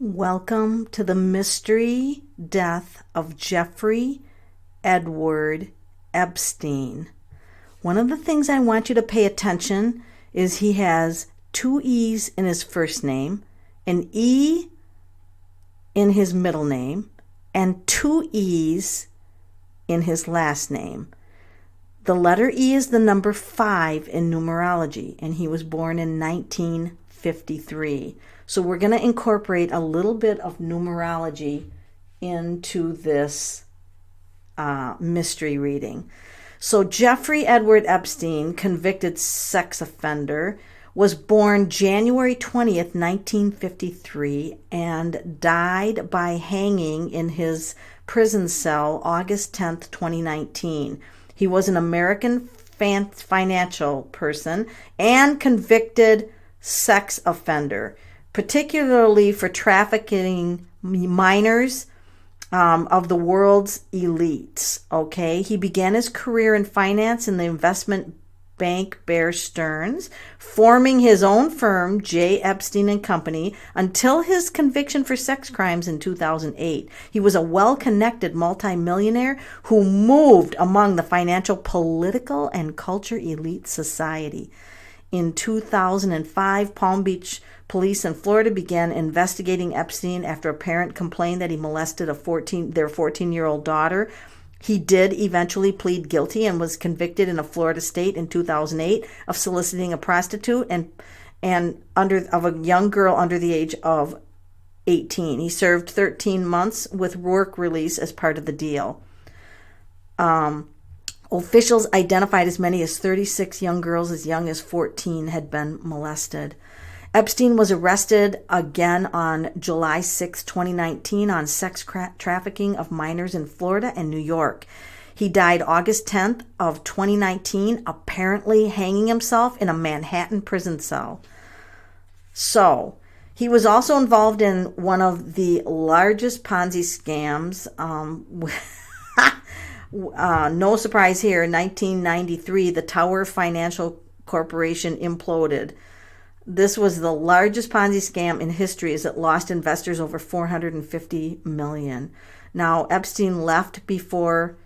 Welcome to the mystery death of Jeffrey Edward Epstein. One of the things I want you to pay attention is he has two E's in his first name, an E in his middle name, and two E's in his last name. The letter E is the number 5 in numerology, and he was born in 1953. So we're going to incorporate a little bit of numerology into this mystery reading. So Jeffrey Edward Epstein, convicted sex offender, was born January 20th, 1953, and died by hanging in his prison cell August 10th, 2019. He was an American financial person and convicted sex offender, particularly for trafficking minors of the world's elites. Okay, he began his career in finance in the investment bank Bear Stearns, forming his own firm, J. Epstein and Company, until his conviction for sex crimes in 2008. He was a well-connected multimillionaire who moved among the financial, political, and culture elite society. In 2005, Palm Beach police in Florida began investigating Epstein after a parent complained that he molested their 14-year-old daughter. He did eventually plead guilty and was convicted in a Florida state in 2008 of soliciting a prostitute and of a young girl under the age of 18. He served 13 months with work release as part of the deal. Officials identified as many as 36 young girls as young as 14 had been molested. Epstein was arrested again on July 6, 2019 on sex trafficking of minors in Florida and New York. He died August 10th of 2019, apparently hanging himself in a Manhattan prison cell. So, he was also involved in one of the largest Ponzi scams. No surprise here, in 1993, the Tower Financial Corporation imploded. This was the largest Ponzi scam in history as it lost investors over $450 million. Now, Epstein left before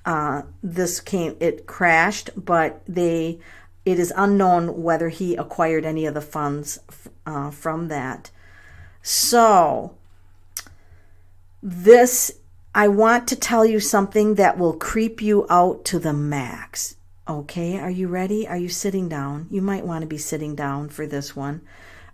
it crashed, but it is unknown whether he acquired any of the funds from that. So, I want to tell you something that will creep you out to the max. Okay, are you ready? Are you sitting down? You might want to be sitting down for this one.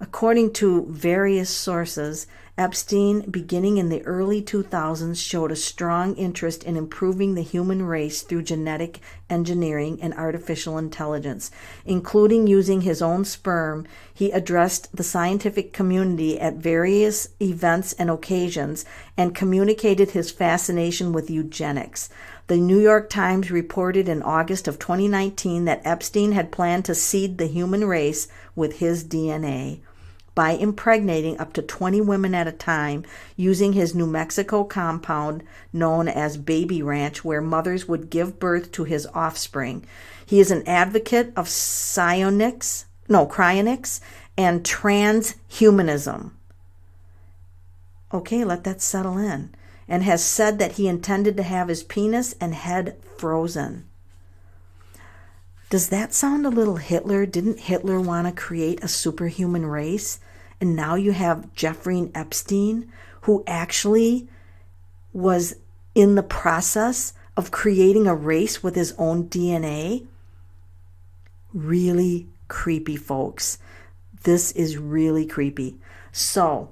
According to various sources, Epstein, beginning in the early 2000s, showed a strong interest in improving the human race through genetic engineering and artificial intelligence, including using his own sperm. He addressed the scientific community at various events and occasions and communicated his fascination with eugenics. The New York Times reported in August of 2019 that Epstein had planned to seed the human race with his DNA by impregnating up to 20 women at a time using his New Mexico compound known as Baby Ranch, where mothers would give birth to his offspring. He is an advocate of cryonics and transhumanism. Okay, let that settle in. And has said that he intended to have his penis and head frozen. Does that sound a little Hitler? Didn't Hitler want to create a superhuman race? And now you have Jeffrey Epstein, who actually was in the process of creating a race with his own DNA? Really creepy, folks. This is really creepy. So,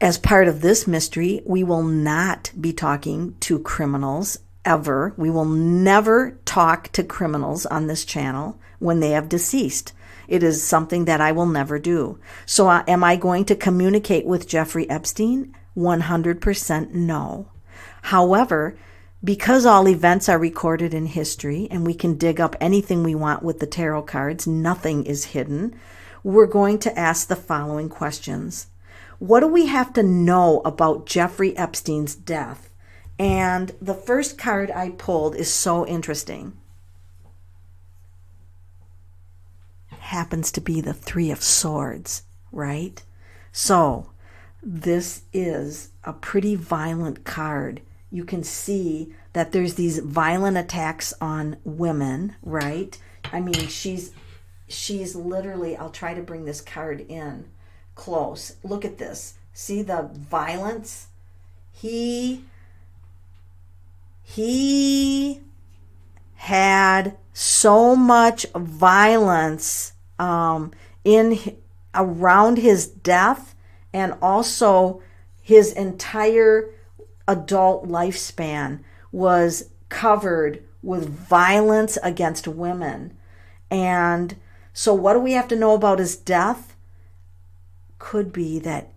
as part of this mystery, we will not be talking to criminals ever. We will never talk to criminals on this channel when they have deceased. It is something that I will never do. So am I going to communicate with Jeffrey Epstein? 100% no. However, because all events are recorded in history and we can dig up anything we want with the tarot cards, nothing is hidden, we're going to ask the following questions. What do we have to know about Jeffrey Epstein's death? And the first card I pulled is so interesting. Happens to be the 3 of Swords, right? So, this is a pretty violent card. You can see that there's these violent attacks on women, right? I mean, she's literally, I'll try to bring this card in close. Look at this. See the violence? He had so much violence around his death, and also his entire adult lifespan was covered with violence against women. And so what do we have to know about his death? Could be that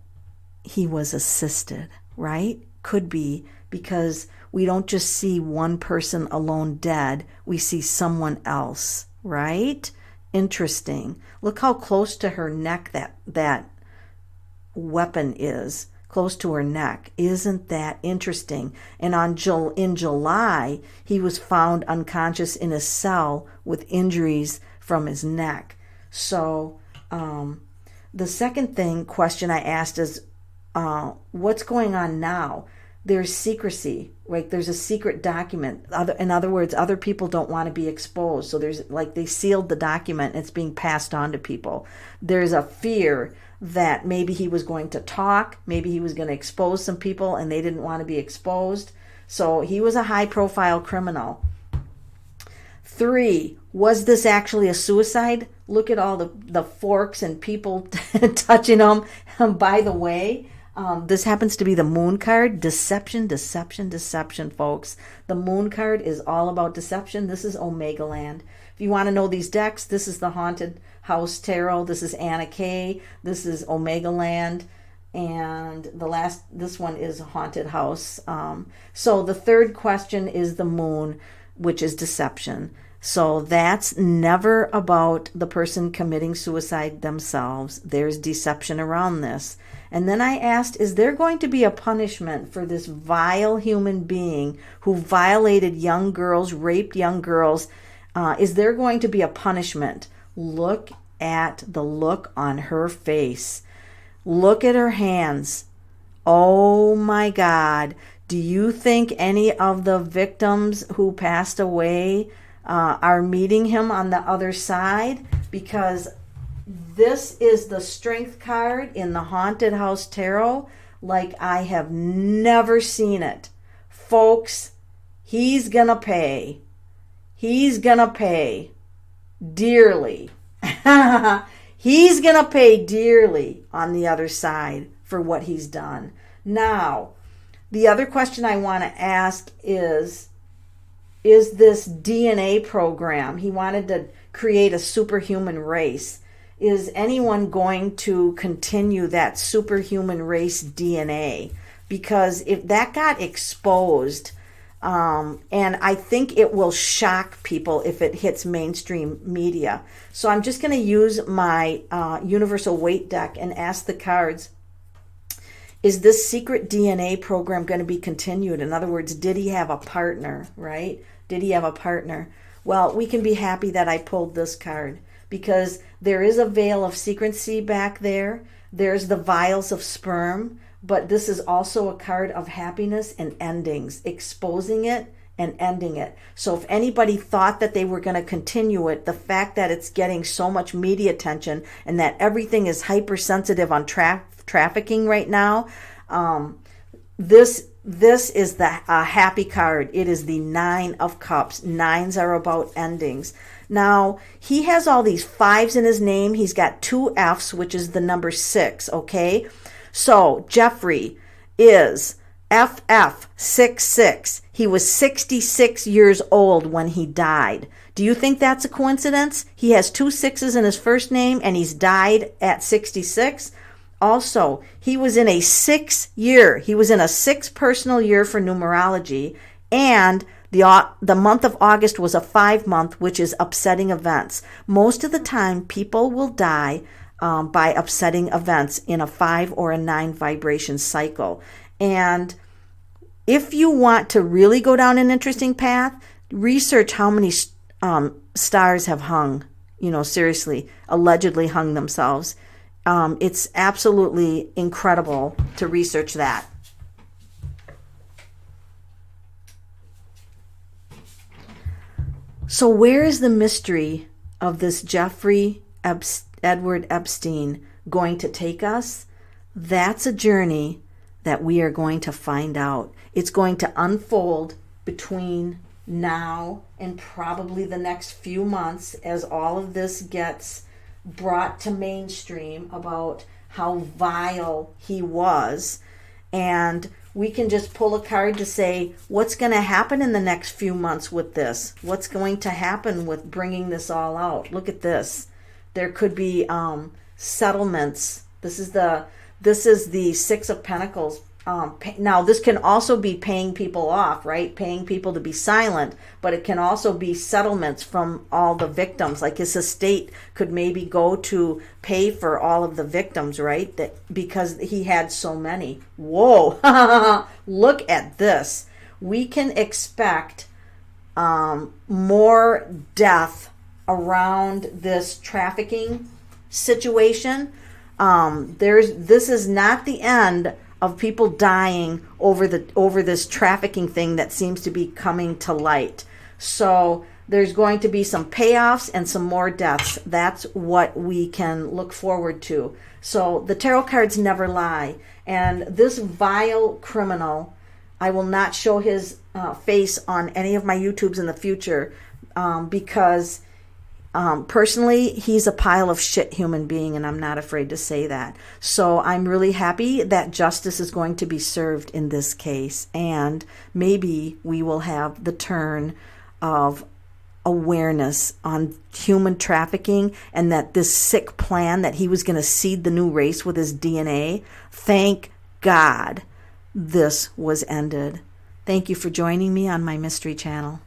he was assisted, right? Could be, because we don't just see one person alone dead, we see someone else, right? Interesting. Look how close to her neck that weapon is, close to her neck. Isn't that interesting? And in July, he was found unconscious in his cell with injuries from his neck. So the second question I asked is, what's going on now? There's secrecy, right? There's a secret document. In other words, other people don't want to be exposed. So there's they sealed the document. It's being passed on to people. There's a fear that maybe he was going to talk, maybe he was going to expose some people and they didn't want to be exposed. So he was a high-profile criminal. 3, was this actually a suicide? Look at all the forks and people touching him. By the way, this happens to be the moon card. Deception, deception, deception, folks. The moon card is all about deception. This is Omega Land. If you want to know these decks, this is the Haunted House Tarot. This is Anna Kay. This is Omega Land. And this one is Haunted House. So the third question is the moon, which is deception. So that's never about the person committing suicide themselves. There's deception around this. And then I asked, is there going to be a punishment for this vile human being who violated young girls, raped young girls? Is there going to be a punishment? Look at the look on her face. Look at her hands. Oh my God. Do you think any of the victims who passed away are meeting him on the other side? Because this is the Strength card in the Haunted House Tarot like I have never seen it. Folks, he's gonna pay. He's gonna pay dearly. He's gonna pay dearly on the other side for what he's done. Now, the other question I want to ask is this DNA program? He wanted to create a superhuman race. Is anyone going to continue that superhuman race DNA? Because if that got exposed, and I think it will shock people if it hits mainstream media. So I'm just going to use my Universal Weight deck and ask the cards, is this secret DNA program going to be continued? In other words, did he have a partner, right? Did he have a partner? Well, we can be happy that I pulled this card, because there is a veil of secrecy back there. There's the vials of sperm, but this is also a card of happiness and endings, exposing it and ending it. So if anybody thought that they were going to continue it, the fact that it's getting so much media attention and that everything is hypersensitive on trafficking right now, this is the happy card. It is the 9 of Cups. 9s are about endings. Now, he has all these 5s in his name. He's got 2 Fs, which is the number 6, okay? So, Jeffrey is FF66. He was 66 years old when he died. Do you think that's a coincidence? He has 2 6s in his first name, and he's died at 66. Also, he was in a 6 personal year for numerology, and the month of August was a 5 month, which is upsetting events. Most of the time, people will die by upsetting events in a 5 or a 9 vibration cycle. And if you want to really go down an interesting path, research how many stars have hung, seriously, allegedly hung themselves It's absolutely incredible to research that. So where is the mystery of this Jeffrey Edward Epstein going to take us? That's a journey that we are going to find out. It's going to unfold between now and probably the next few months as all of this gets brought to mainstream about how vile he was. And we can just pull a card to say, what's going to happen in the next few months with this? What's going to happen with bringing this all out? Look at this. There could be settlements. This is the Six of Pentacles. Now, this can also be paying people off, right? Paying people to be silent, but it can also be settlements from all the victims. Like his estate could maybe go to pay for all of the victims, right? That because he had so many. Whoa, look at this. We can expect more death around this trafficking situation. This is not the end of people dying over this trafficking thing that seems to be coming to light. So there's going to be some payoffs and some more deaths. That's what we can look forward to. So the tarot cards never lie. And this vile criminal, I will not show his face on any of my YouTubes in the future because personally, he's a pile of shit human being, and I'm not afraid to say that. So I'm really happy that justice is going to be served in this case, and maybe we will have the turn of awareness on human trafficking, and that this sick plan that he was going to seed the new race with his DNA, thank God this was ended. Thank you for joining me on my mystery channel.